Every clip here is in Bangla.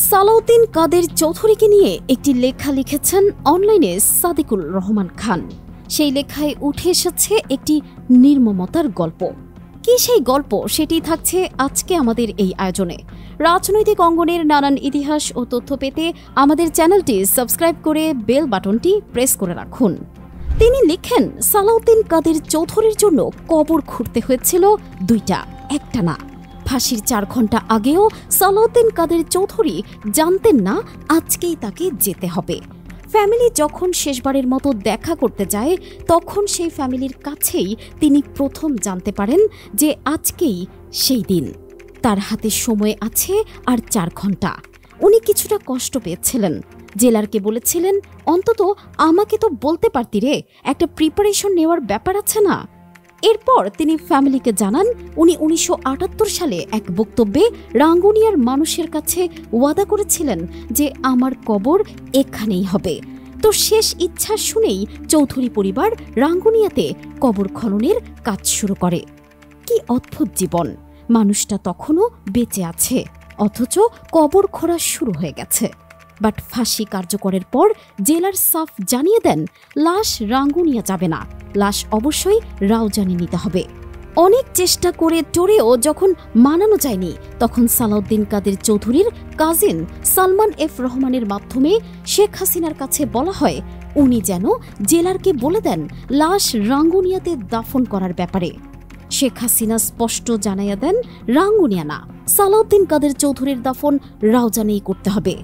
সালাউদ্দিন কাদের চৌধুরীকে নিয়ে একটি লেখা লিখেছেন অনলাইনে সাদিকুল রহমান খান। সেই লেখায় উঠে এসেছে একটি নির্মমতার গল্প। কি সেই গল্প, সেটি থাকছে আজকে আমাদের এই আয়োজনে। রাজনৈতিক অঙ্গনের নানান ইতিহাস ও তথ্য পেতে আমাদের চ্যানেলটি সাবস্ক্রাইব করে বেল বাটনটি প্রেস করে রাখুন। তিনি লিখেন, সালাউদ্দিন কাদের চৌধুরীর জন্য কবর খুঁড়তে হয়েছিল দুইটা, একটা না। ফাঁসির 4 ঘন্টা আগেও সালাউদ্দিন কাদের চৌধুরী জানতেন না আজকেই তাকে যেতে হবে। ফ্যামিলি যখন শেষবারের মতো দেখা করতে যায়, তখন সেই ফ্যামিলির কাছেই তিনি প্রথম জানতে পারেন যে আজকেই সেই দিন। তার হাতে সময় আছে আর 4 ঘন্টা। উনি কিছুটা কষ্ট পেয়েছিলেন। জেলারকে বলেছিলেন, অন্তত আমাকে তো বলতে পারতি রে, একটা প্রিপারেশন নেওয়ার ব্যাপার আছে না। এরপর তিনি ফ্যামিলিকে জানান উনি 1978 সালে এক বক্তব্যে রাঙ্গুনিয়ার মানুষের কাছে ওয়াদা করেছিলেন যে আমার কবর এখানেই হবে। তো শেষ ইচ্ছা শুনেই চৌধুরী পরিবার রাঙ্গুনিয়াতে কবর খননের কাজ শুরু করে। কি অদ্ভুত জীবন! মানুষটা তখনও বেঁচে আছে, অথচ কবর খোঁড়া শুরু হয়ে গেছে। বাট ফাঁসি কার্যকরের পর জেলার সাফ জানিয়ে দেন, লাশ রাঙ্গুনিয়া যাবে না, লাশ অবশ্যই রাউজানে নিতে হবে। অনেক চেষ্টা করে টরেও যখন মানানো যায়নি, তখন সালাউদ্দিন কাদের চৌধুরীর কাজিন সালমান এফ রহমানের মাধ্যমে শেখ হাসিনার কাছে বলা হয় উনি যেন জেলারকে বলে দেন লাশ রাঙ্গুনিয়াতে দাফন করার ব্যাপারে। শেখ হাসিনা স্পষ্ট জানাইয়া দেন, রাঙ্গুনিয়া না, সালাউদ্দিন কাদের চৌধুরীর দাফন রাউজানেই করতে হবে।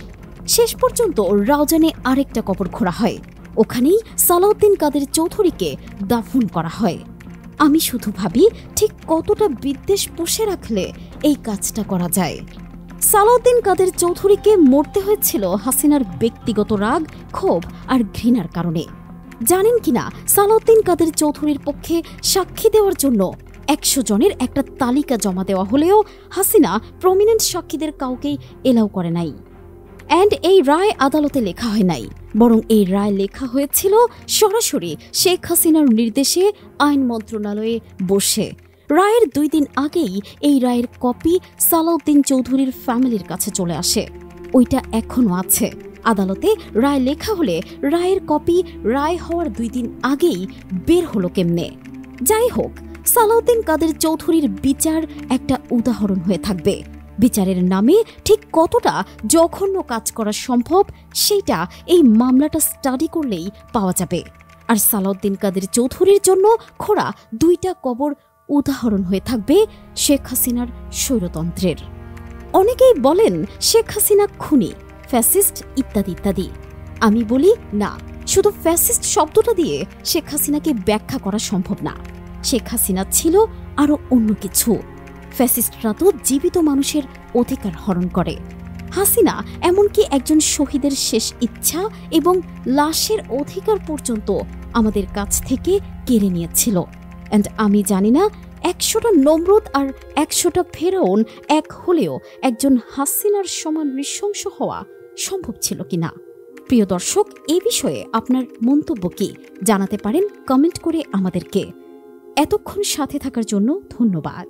শেষ পর্যন্ত রাউজানে আরেকটা কবর খোঁড়া হয়, ওখানেই সালাউদ্দিন কাদের চৌধুরীকে দাফন করা হয়। আমি শুধু ভাবি, ঠিক কতটা বিদ্বেষ পুষে রাখলে এই কাজটা করা যায়। সালাউদ্দিন কাদের চৌধুরীকে মরতে হয়েছিল হাসিনার ব্যক্তিগত রাগ, ক্ষোভ আর ঘৃণার কারণে। জানেন কিনা, সালাউদ্দিন কাদের চৌধুরীর পক্ষে সাক্ষী দেওয়ার জন্য 100 জনের একটা তালিকা জমা দেওয়া হলেও হাসিনা প্রমিনেন্ট সাক্ষীদের কাউকেই এলাও করে নাই। অ্যান্ড এই রায় আদালতে লেখা হয় নাই, বরং এই রায় লেখা হয়েছিল সরাসরি শেখ হাসিনার নির্দেশে আইন মন্ত্রণালয়ে বসে। রায়ের 2 দিন আগেই এই রায়ের কপি সালাউদ্দিন চৌধুরীর ফ্যামিলির কাছে চলে আসে। ওইটা এখনও আছে আদালতে। রায় লেখা হলে রায়ের কপি রায় হওয়ার 2 দিন আগেই বের হলো কেমনে? যাই হোক, সালাউদ্দিন কাদের চৌধুরীর বিচার একটা উদাহরণ হয়ে থাকবে। বিচারের নামে ঠিক কতটা জঘন্য কাজ করা সম্ভব, সেইটা এই মামলাটা স্টাডি করলেই পাওয়া যাবে। আর সালাউদ্দিন কাদের চৌধুরীর জন্য খোঁড়া 2টা কবর উদাহরণ হয়ে থাকবে শেখ হাসিনার স্বৈরতন্ত্রের। অনেকেই বলেন শেখ হাসিনা খুনি, ফ্যাসিস্ট ইত্যাদি ইত্যাদি। আমি বলি না, শুধু ফ্যাসিস্ট শব্দটা দিয়ে শেখ হাসিনাকে ব্যাখ্যা করা সম্ভব না। শেখ হাসিনা ছিল আরও অন্য কিছু। ফ্যাসিস্টরা তো জীবিত মানুষের অধিকার হরণ করে। হাসিনা এমনকি একজন শহীদের শেষ ইচ্ছা এবং লাশের অধিকার পর্যন্ত আমাদের কাছ থেকে কেড়ে নিয়েছিল। অ্যান্ড আমি জানি না 100টা নমরুদ আর 100টা ফেরাউন এক হলেও একজন হাসিনার সমান নৃশংস হওয়া সম্ভব ছিল কিনা। প্রিয় দর্শক, এ বিষয়ে আপনার মন্তব্য কি জানাতে পারেন কমেন্ট করে আমাদেরকে। এতক্ষণ সাথে থাকার জন্য ধন্যবাদ।